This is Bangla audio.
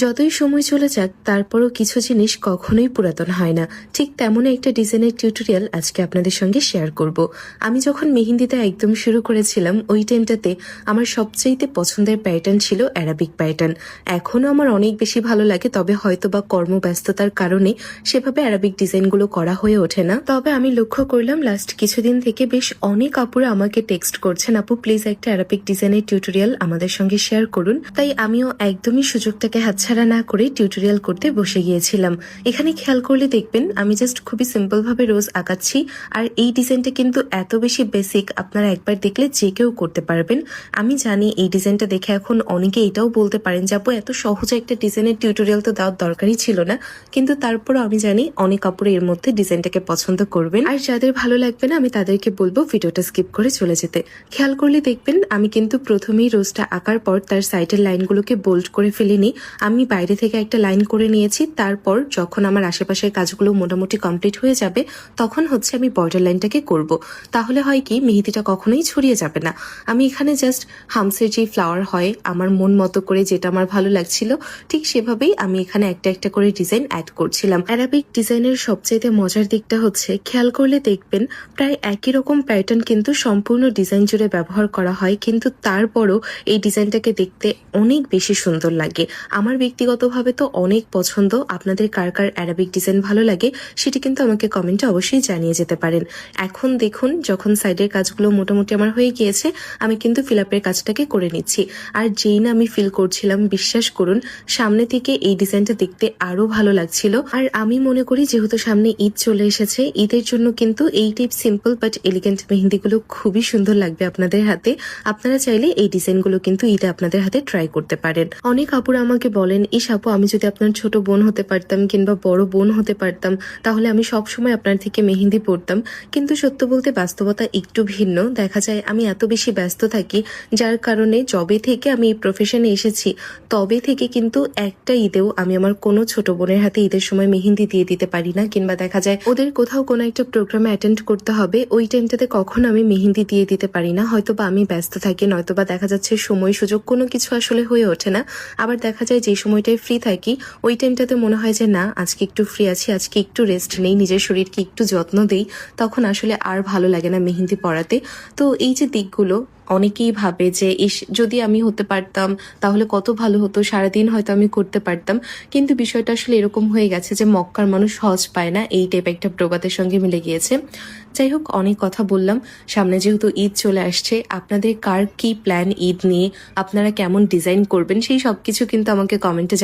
যতই সময় চলে যাক তারপরও কিছু জিনিস কখনোই পুরাতন হয় না। ঠিক তেমনই একটা ডিজাইনের টিউটোরিয়াল আজকে আপনাদের সঙ্গে শেয়ার করব। আমি যখন মেহেন্দিটা একদম শুরু করেছিলাম ওই টাইমটাতে আমার সবচেয়ে পছন্দের প্যাটার্ন ছিল অ্যারাবিক প্যাটার্ন। এখনও আমার অনেক বেশি ভালো লাগে, তবে হয়তো বা কর্মব্যস্ততার কারণে সেভাবে অ্যারাবিক ডিজাইনগুলো করা হয়ে ওঠে না। তবে আমি লক্ষ্য করলাম লাস্ট কিছুদিন থেকে বেশ অনেক আপুরা আমাকে টেক্সট করছেন, আপু প্লিজ একটা অ্যারাবিক ডিজাইনের টিউটোরিয়াল আমাদের সঙ্গে শেয়ার করুন। তাই আমিও একদমই সুযোগটাকে হাতছাড়া না করে টিউটোরিয়াল করতে বসে গিয়েছিলাম। এখানে খেয়াল করলে দেখবেন আমি জাস্ট খুবই সিম্পল ভাবে রোজ আঁকাচ্ছি। আর এই ডিজাইনটা কিন্তু এত বেশি বেসিক, আপনারা একবার দেখলে যে কেউ করতে পারবেন। আমি জানি এই ডিজাইনটা দেখে এখন অনেকে এটাও বলতে পারেন যে আপু এত সহজে একটা ডিজাইনের টিউটোরিয়াল তো দেওয়ার দরকারই ছিল না, কিন্তু তারপরও আমি জানি অনেক আপুরা এর মধ্যে ডিজাইনটাকে পছন্দ করবেন। আর যাদের ভালো লাগবে না আমি তাদেরকে বলবো ভিডিওটা স্কিপ করে চলে যেতে। খেয়াল করলে দেখবেন আমি কিন্তু প্রথমেই রোজটা আঁকার পর তার সাইডের লাইনগুলোকে বোল্ড করে ফেলিনি, আমি বাইরে থেকে একটা লাইন করে নিয়েছি। তারপর যখন আমার আশেপাশের কাজগুলো মোটামুটি কমপ্লিট হয়ে যাবে তখন হচ্ছে আমি বর্ডার লাইনটাকে করব। তাহলে হয় কি মেহেদিটা কখনোই ছড়িয়ে যাবে না। আমি এখানে জাস্ট হামসের যে ফ্লাওয়ার হয় আমার মন মতো করে যেটা আমার ভালো লাগছিল ঠিক সেভাবেই আমি এখানে একটা একটা করে ডিজাইন অ্যাড করছিলাম। অ্যারাবিক ডিজাইনের সবচেয়ে মজার দিকটা হচ্ছে খেয়াল করলে দেখবেন প্রায় একই রকম প্যাটার্ন কিন্তু সম্পূর্ণ ডিজাইন জুড়ে ব্যবহার করা হয়, কিন্তু তারপরও এই ডিজাইনটাকে দেখতে অনেক বেশি সুন্দর লাগে। আমার ব্যক্তিগতভাবে তো অনেক পছন্দ। আপনাদের কার কার অ্যারাবিক ডিজাইন ভালো লাগে সেটি কিন্তু আমাকে কমেন্টে অবশ্যই জানিয়ে যেতে পারেন। এখন দেখুন যখন সাইডের কাজগুলো মোটামুটি আমার হয়ে গিয়েছে আমি কিন্তু ফিল আপের কাজটাকে করে নিচ্ছি। আর যেই না আমি ফিল করছিলাম বিশ্বাস করুন সামনে থেকে এই ডিজাইনটা দেখতে আরো ভালো লাগছিল। আর আমি মনে করি যেহেতু সামনে ঈদ চলে এসেছে, ঈদের জন্য কিন্তু এই টাইপ সিম্পল বাট এলিগেন্ট মেহেন্দিগুলো খুবই সুন্দর লাগবে আপনাদের হাতে। আপনারা চাইলে এই ডিজাইনগুলো কিন্তু ঈদে আপনাদের হাতে ট্রাই করতে পারেন। অনেক আপুরা আমাকে বলেন ইস আপু আমি যদি আপনার ছোট বোন হতে পারতাম কিংবা বড় বোন হতে পারতাম তাহলে আমি সব সময় আপনার থেকে মেহেন্দি পরতাম। কিন্তু সত্য বলতে বাস্তবতা একটু ভিন্ন। দেখা যায় আমি এত বেশি ব্যস্ত থাকি যার কারণে যবে থেকে আমি এই প্রফেশনে এসেছি তবে থেকে কিন্তু একটা ঈদেও আমি আমার কোনো ছোট বোনের হাতে ঈদের সময় মেহেন্দি দিয়ে দিতে পারি না, কিংবা দেখা যায় ওদের কোথাও কোনো একটা প্রোগ্রামে অ্যাটেন্ড করতে হবে ওই টাইমটাতে কখনো আমি মেহেন্দি দিয়ে দিতে পারি না। হয়তোবা আমি ব্যস্ত থাকি, নয়তোবা দেখা যাচ্ছে সময় সুযোগ কোনো কিছু আসলে হয়ে ওঠে না। আবার দেখা যায় যে সময়টায় ফ্রি থাকি ওই টাইমটাতে মনে হয় যে না আজকে একটু ফ্রি আছি, আজকে একটু রেস্ট নেই, নিজের শরীরকে একটু যত্ন দেই, তখন আসলে আর ভালো লাগে না মেহেন্দি পরাতে। তো এই যে দিকগুলো অনেকেই ভাবে যে ইস যদি আমি হতে পারতাম তাহলে কত ভালো হতো, সারাদিন হয়তো আমি করতে পারতাম। কিন্তু বিষয়টা আসলে এরকম হয়ে গেছে যে মক্কার মানুষ হজ পায় না, এই টাইপ একটা প্রবাদের সঙ্গে মিলে গিয়েছে। যাই হোক অনেক কথা বললাম। সামনে যেহেতু ঈদ চলে আসছে, আপনাদের কার কি প্ল্যান ঈদ নিয়ে, আপনারা কেমন ডিজাইন করবেন সেই সবকিছু কিন্তু আমাকে কমেন্টে